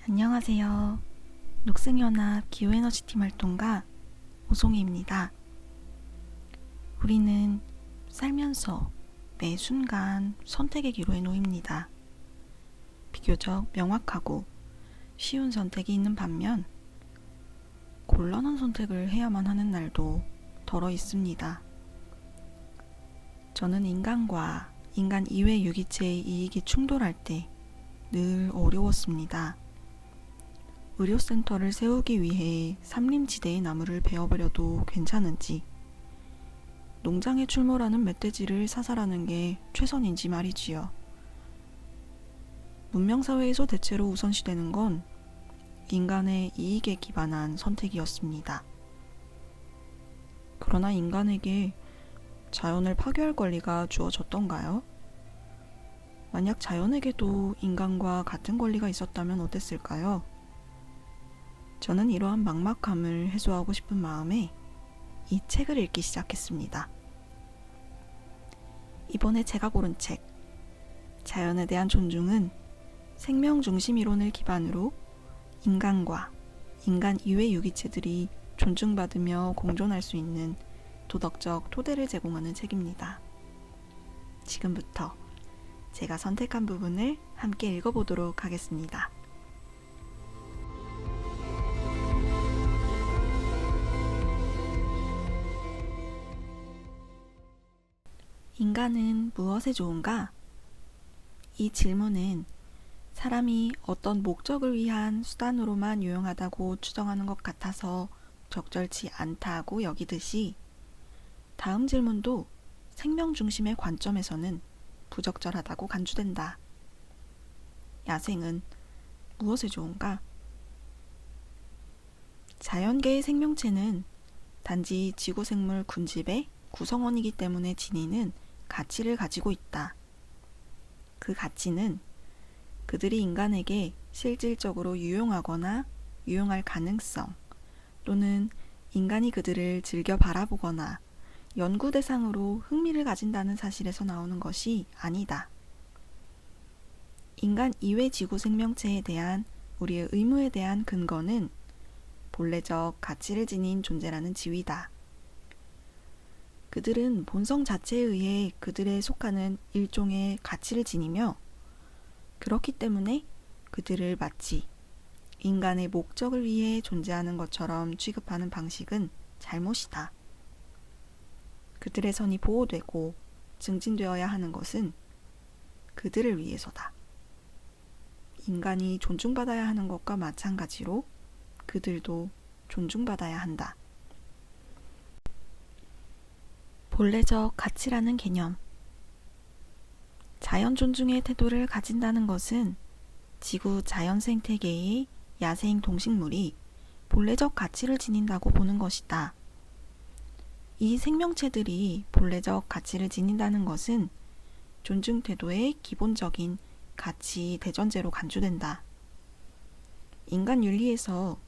안녕하세요. 녹색연합 기후에너지팀 활동가 오송이입니다. 우리는 살면서 매 순간 선택의 기로에 놓입니다. 비교적 명확하고 쉬운 선택이 있는 반면 곤란한 선택을 해야만 하는 날도 덜어 있습니다. 저는 인간과 인간 이외 유기체의 이익이 충돌할 때 늘 어려웠습니다. 의료센터를 세우기 위해 산림지대의 나무를 베어버려도 괜찮은지, 농장에 출몰하는 멧돼지를 사살하는 게 최선인지 말이지요. 문명사회에서 대체로 우선시되는 건 인간의 이익에 기반한 선택이었습니다. 그러나 인간에게 자연을 파괴할 권리가 주어졌던가요? 만약 자연에게도 인간과 같은 권리가 있었다면 어땠을까요? 저는 이러한 막막함을 해소하고 싶은 마음에 이 책을 읽기 시작했습니다. 이번에 제가 고른 책, 자연에 대한 존중은 생명 중심 이론을 기반으로 인간과 인간 이외 유기체들이 존중받으며 공존할 수 있는 도덕적 토대를 제공하는 책입니다. 지금부터 제가 선택한 부분을 함께 읽어보도록 하겠습니다. 인간은 무엇에 좋은가? 이 질문은 사람이 어떤 목적을 위한 수단으로만 유용하다고 추정하는 것 같아서 적절치 않다고 여기듯이 다음 질문도 생명 중심의 관점에서는 부적절하다고 간주된다. 야생은 무엇에 좋은가? 자연계의 생명체는 단지 지구생물 군집의 구성원이기 때문에 지니는 가치를 가지고 있다. 그 가치는 그들이 인간에게 실질적으로 유용하거나 유용할 가능성, 또는 인간이 그들을 즐겨 바라보거나 연구 대상으로 흥미를 가진다는 사실에서 나오는 것이 아니다. 인간 이외 지구 생명체에 대한 우리의 의무에 대한 근거는 본래적 가치를 지닌 존재라는 지위다. 그들은 본성 자체에 의해 그들에 속하는 일종의 가치를 지니며 그렇기 때문에 그들을 마치 인간의 목적을 위해 존재하는 것처럼 취급하는 방식은 잘못이다. 그들의 선이 보호되고 증진되어야 하는 것은 그들을 위해서다. 인간이 존중받아야 하는 것과 마찬가지로 그들도 존중받아야 한다. 본래적 가치라는 개념. 자연 존중의 태도를 가진다는 것은 지구 자연 생태계의 야생 동식물이 본래적 가치를 지닌다고 보는 것이다. 이 생명체들이 본래적 가치를 지닌다는 것은 존중 태도의 기본적인 가치 대전제로 간주된다. 인간 윤리에서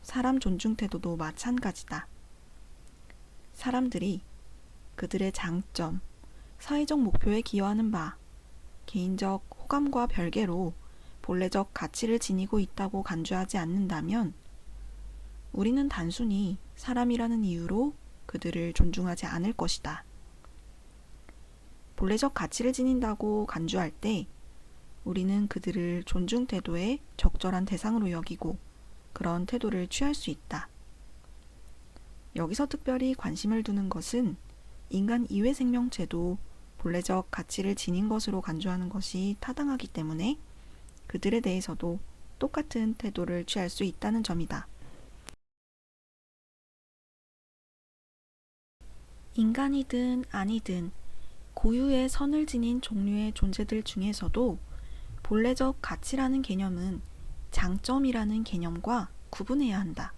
사람 존중 태도도 마찬가지다. 사람들이 그들의 장점, 사회적 목표에 기여하는 바, 개인적 호감과 별개로 본래적 가치를 지니고 있다고 간주하지 않는다면 우리는 단순히 사람이라는 이유로 그들을 존중하지 않을 것이다. 본래적 가치를 지닌다고 간주할 때 우리는 그들을 존중 태도의 적절한 대상으로 여기고 그런 태도를 취할 수 있다. 여기서 특별히 관심을 두는 것은 인간 이외 생명체도 본래적 가치를 지닌 것으로 간주하는 것이 타당하기 때문에 그들에 대해서도 똑같은 태도를 취할 수 있다는 점이다. 인간이든 아니든 고유의 선을 지닌 종류의 존재들 중에서도 본래적 가치라는 개념은 장점이라는 개념과 구분해야 한다.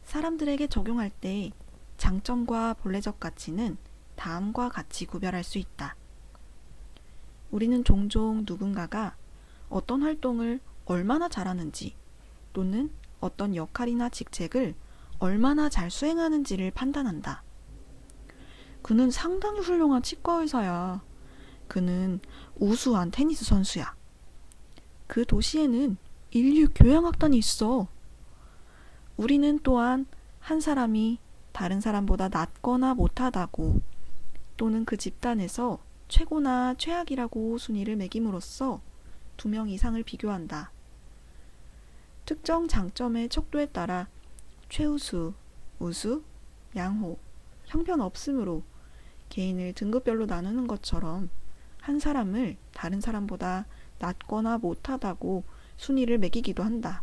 사람들에게 적용할 때 장점과 본래적 가치는 다음과 같이 구별할 수 있다. 우리는 종종 누군가가 어떤 활동을 얼마나 잘하는지 또는 어떤 역할이나 직책을 얼마나 잘 수행하는지를 판단한다. 그는 상당히 훌륭한 치과의사야. 그는 우수한 테니스 선수야. 그 도시에는 인류 교양학단이 있어. 우리는 또한 한 사람이 다른 사람보다 낫거나 못하다고 또는 그 집단에서 최고나 최악이라고 순위를 매김으로써 2명 이상을 비교한다. 특정 장점의 척도에 따라 최우수, 우수, 양호, 형편없음으로 개인을 등급별로 나누는 것처럼 한 사람을 다른 사람보다 낫거나 못하다고 순위를 매기기도 한다.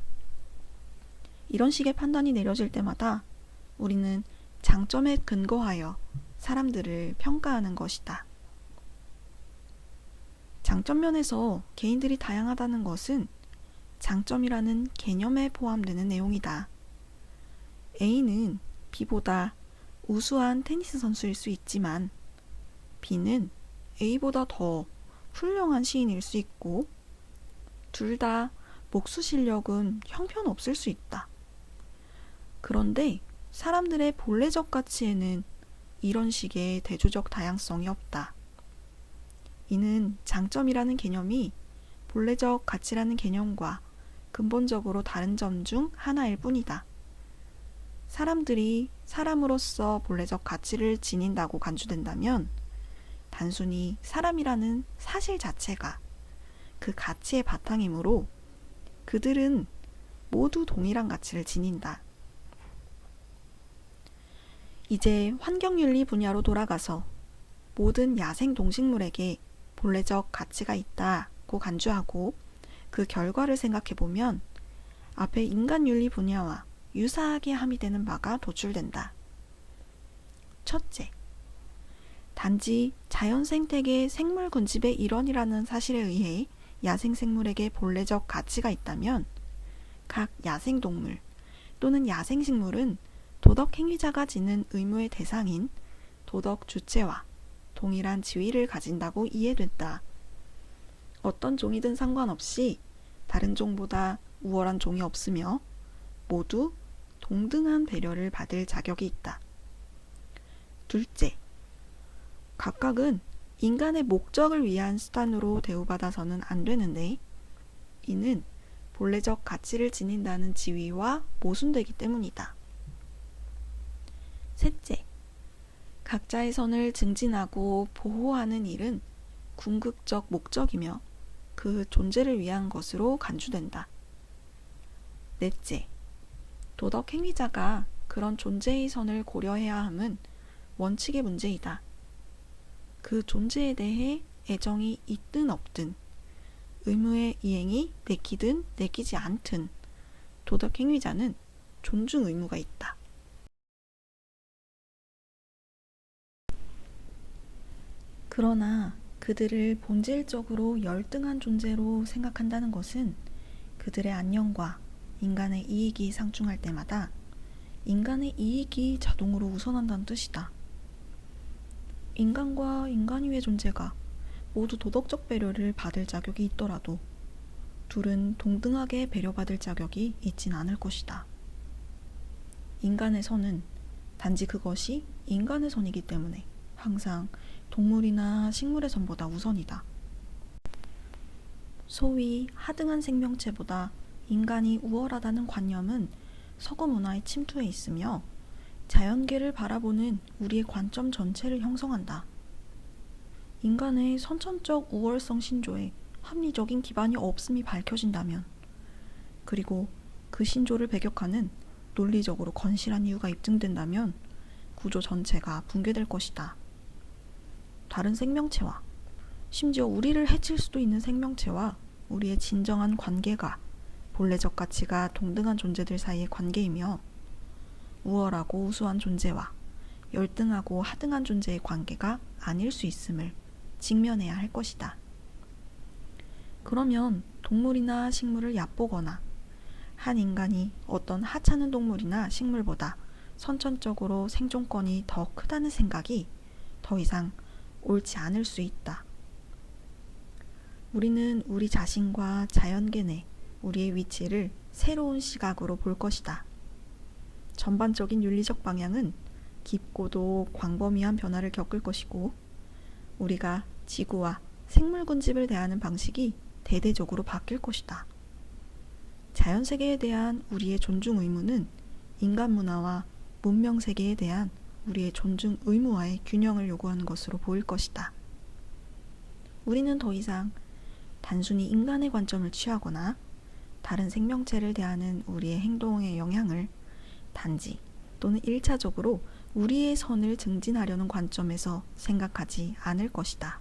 이런 식의 판단이 내려질 때마다 우리는 장점에 근거하여 사람들을 평가하는 것이다. 장점 면에서 개인들이 다양하다는 것은 장점이라는 개념에 포함되는 내용이다. A는 B보다 우수한 테니스 선수일 수 있지만 B는 A보다 더 훌륭한 시인일 수 있고 둘 다 목수 실력은 형편없을 수 있다. 그런데 사람들의 본래적 가치에는 이런 식의 대조적 다양성이 없다. 이는 장점이라는 개념이 본래적 가치라는 개념과 근본적으로 다른 점 중 하나일 뿐이다. 사람들이 사람으로서 본래적 가치를 지닌다고 간주된다면 단순히 사람이라는 사실 자체가 그 가치의 바탕이므로 그들은 모두 동일한 가치를 지닌다. 이제 환경윤리 분야로 돌아가서 모든 야생 동식물에게 본래적 가치가 있다고 간주하고 그 결과를 생각해보면 앞에 인간윤리 분야와 유사하게 함의되는 바가 도출된다. 첫째, 단지 자연생태계 생물 군집의 일원이라는 사실에 의해 야생생물에게 본래적 가치가 있다면 각 야생동물 또는 야생식물은 도덕행위자가 지는 의무의 대상인 도덕 주체와 동일한 지위를 가진다고 이해된다. 어떤 종이든 상관없이 다른 종보다 우월한 종이 없으며 모두 동등한 배려를 받을 자격이 있다. 둘째, 각각은 인간의 목적을 위한 수단으로 대우받아서는 안 되는데 이는 본래적 가치를 지닌다는 지위와 모순되기 때문이다. 셋째, 각자의 선을 증진하고 보호하는 일은 궁극적 목적이며 그 존재를 위한 것으로 간주된다. 넷째, 도덕 행위자가 그런 존재의 선을 고려해야 함은 원칙의 문제이다. 그 존재에 대해 애정이 있든 없든 의무의 이행이 내키든 내키지 않든 도덕 행위자는 존중 의무가 있다. 그러나 그들을 본질적으로 열등한 존재로 생각한다는 것은 그들의 안녕과 인간의 이익이 상충할 때마다 인간의 이익이 자동으로 우선한다는 뜻이다. 인간과 인간 이외의 존재가 모두 도덕적 배려를 받을 자격이 있더라도 둘은 동등하게 배려받을 자격이 있진 않을 것이다. 인간의 선은 단지 그것이 인간의 선이기 때문에 항상 동물이나 식물의 선보다 우선이다. 소위 하등한 생명체보다 인간이 우월하다는 관념은 서구 문화의 침투에 있으며 자연계를 바라보는 우리의 관점 전체를 형성한다. 인간의 선천적 우월성 신조에 합리적인 기반이 없음이 밝혀진다면 그리고 그 신조를 배격하는 논리적으로 건실한 이유가 입증된다면 구조 전체가 붕괴될 것이다. 다른 생명체와 심지어 우리를 해칠 수도 있는 생명체와 우리의 진정한 관계가 본래적 가치가 동등한 존재들 사이의 관계이며 우월하고 우수한 존재와 열등하고 하등한 존재의 관계가 아닐 수 있음을 직면해야 할 것이다. 그러면 동물이나 식물을 얕보거나 한 인간이 어떤 하찮은 동물이나 식물보다 선천적으로 생존권이 더 크다는 생각이 더 이상 옳지 않을 수 있다. 우리는 우리 자신과 자연계 내 우리의 위치를 새로운 시각으로 볼 것이다. 전반적인 윤리적 방향은 깊고도 광범위한 변화를 겪을 것이고 우리가 지구와 생물 군집을 대하는 방식이 대대적으로 바뀔 것이다. 자연세계에 대한 우리의 존중 의무는 인간 문화와 문명세계에 대한 우리의 존중 의무와의 균형을 요구하는 것으로 보일 것이다. 우리는 더 이상 단순히 인간의 관점을 취하거나 다른 생명체를 대하는 우리의 행동의 영향을 단지 또는 1차적으로 우리의 선을 증진하려는 관점에서 생각하지 않을 것이다.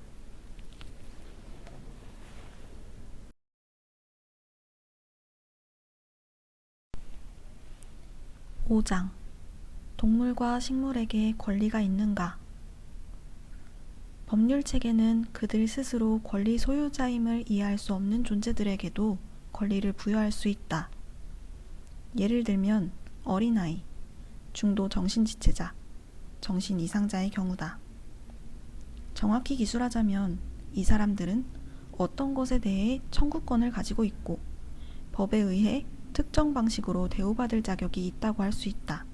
5장 동물과 식물에게 권리가 있는가? 법률 체계는 그들 스스로 권리 소유자임을 이해할 수 없는 존재들에게도 권리를 부여할 수 있다. 예를 들면 어린아이, 중도 정신지체자, 정신 이상자의 경우다. 정확히 기술하자면 이 사람들은 어떤 것에 대해 청구권을 가지고 있고 법에 의해 특정 방식으로 대우받을 자격이 있다고 할 수 있다.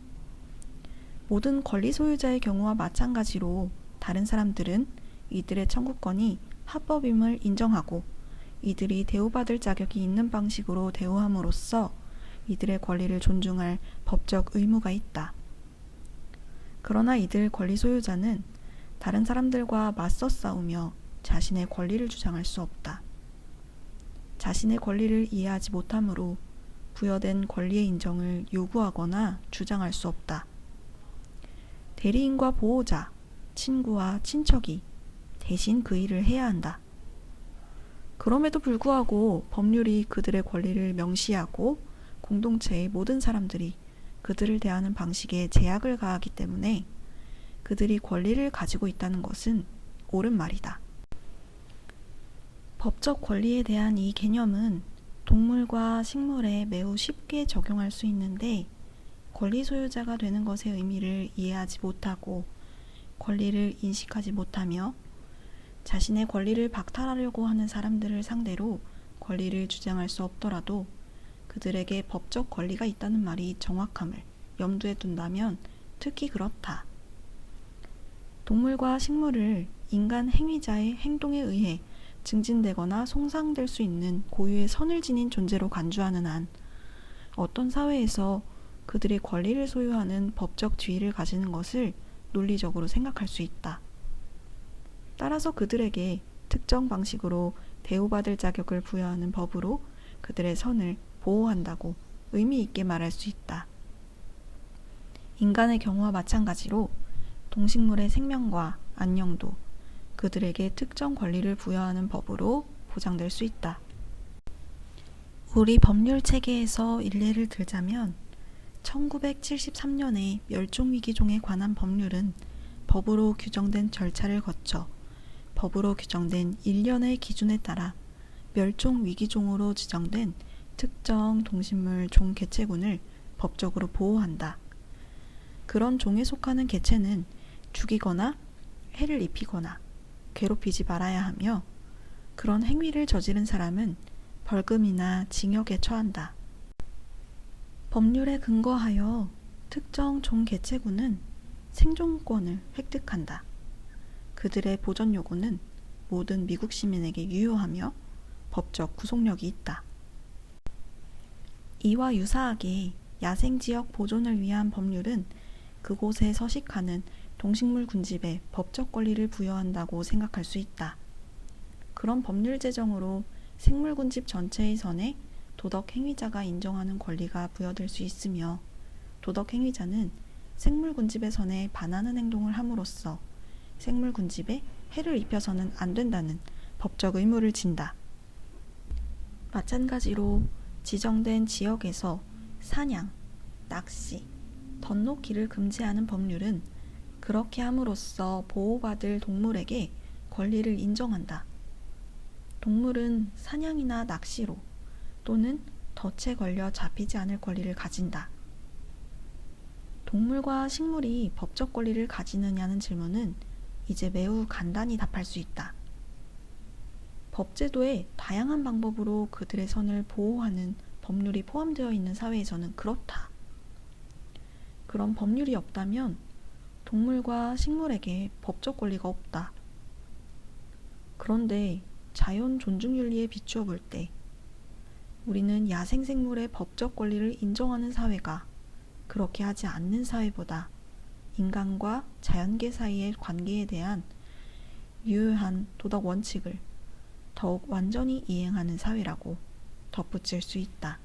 모든 권리 소유자의 경우와 마찬가지로 다른 사람들은 이들의 청구권이 합법임을 인정하고 이들이 대우받을 자격이 있는 방식으로 대우함으로써 이들의 권리를 존중할 법적 의무가 있다. 그러나 이들 권리 소유자는 다른 사람들과 맞서 싸우며 자신의 권리를 주장할 수 없다. 자신의 권리를 이해하지 못하므로 부여된 권리의 인정을 요구하거나 주장할 수 없다. 대리인과 보호자, 친구와 친척이 대신 그 일을 해야 한다. 그럼에도 불구하고 법률이 그들의 권리를 명시하고 공동체의 모든 사람들이 그들을 대하는 방식에 제약을 가하기 때문에 그들이 권리를 가지고 있다는 것은 옳은 말이다. 법적 권리에 대한 이 개념은 동물과 식물에 매우 쉽게 적용할 수 있는데 권리 소유자가 되는 것의 의미를 이해하지 못하고 권리를 인식하지 못하며 자신의 권리를 박탈하려고 하는 사람들을 상대로 권리를 주장할 수 없더라도 그들에게 법적 권리가 있다는 말이 정확함을 염두에 둔다면 특히 그렇다. 동물과 식물을 인간 행위자의 행동에 의해 증진되거나 손상될 수 있는 고유의 선을 지닌 존재로 간주하는 한 어떤 사회에서 그들의 권리를 소유하는 법적 지위를 가지는 것을 논리적으로 생각할 수 있다. 따라서 그들에게 특정 방식으로 대우받을 자격을 부여하는 법으로 그들의 선을 보호한다고 의미 있게 말할 수 있다. 인간의 경우와 마찬가지로 동식물의 생명과 안녕도 그들에게 특정 권리를 부여하는 법으로 보장될 수 있다. 우리 법률 체계에서 일례를 들자면 1973년에 멸종위기종에 관한 법률은 법으로 규정된 절차를 거쳐 법으로 규정된 일련의 기준에 따라 멸종위기종으로 지정된 특정 동식물 종 개체군을 법적으로 보호한다. 그런 종에 속하는 개체는 죽이거나 해를 입히거나 괴롭히지 말아야 하며 그런 행위를 저지른 사람은 벌금이나 징역에 처한다. 법률에 근거하여 특정 종 개체군은 생존권을 획득한다. 그들의 보전 요구는 모든 미국 시민에게 유효하며 법적 구속력이 있다. 이와 유사하게 야생지역 보존을 위한 법률은 그곳에 서식하는 동식물 군집에 법적 권리를 부여한다고 생각할 수 있다. 그런 법률 제정으로 생물 군집 전체의 선에 도덕 행위자가 인정하는 권리가 부여될 수 있으며 도덕 행위자는 생물 군집의 선에 반하는 행동을 함으로써 생물 군집에 해를 입혀서는 안 된다는 법적 의무를 진다. 마찬가지로 지정된 지역에서 사냥, 낚시, 덧놓기를 금지하는 법률은 그렇게 함으로써 보호받을 동물에게 권리를 인정한다. 동물은 사냥이나 낚시로 또는 덫에 걸려 잡히지 않을 권리를 가진다. 동물과 식물이 법적 권리를 가지느냐는 질문은 이제 매우 간단히 답할 수 있다. 법제도에 다양한 방법으로 그들의 선을 보호하는 법률이 포함되어 있는 사회에서는 그렇다. 그런 법률이 없다면 동물과 식물에게 법적 권리가 없다. 그런데 자연 존중윤리에 비추어 볼 때 우리는 야생생물의 법적 권리를 인정하는 사회가 그렇게 하지 않는 사회보다 인간과 자연계 사이의 관계에 대한 유효한 도덕 원칙을 더욱 완전히 이행하는 사회라고 덧붙일 수 있다.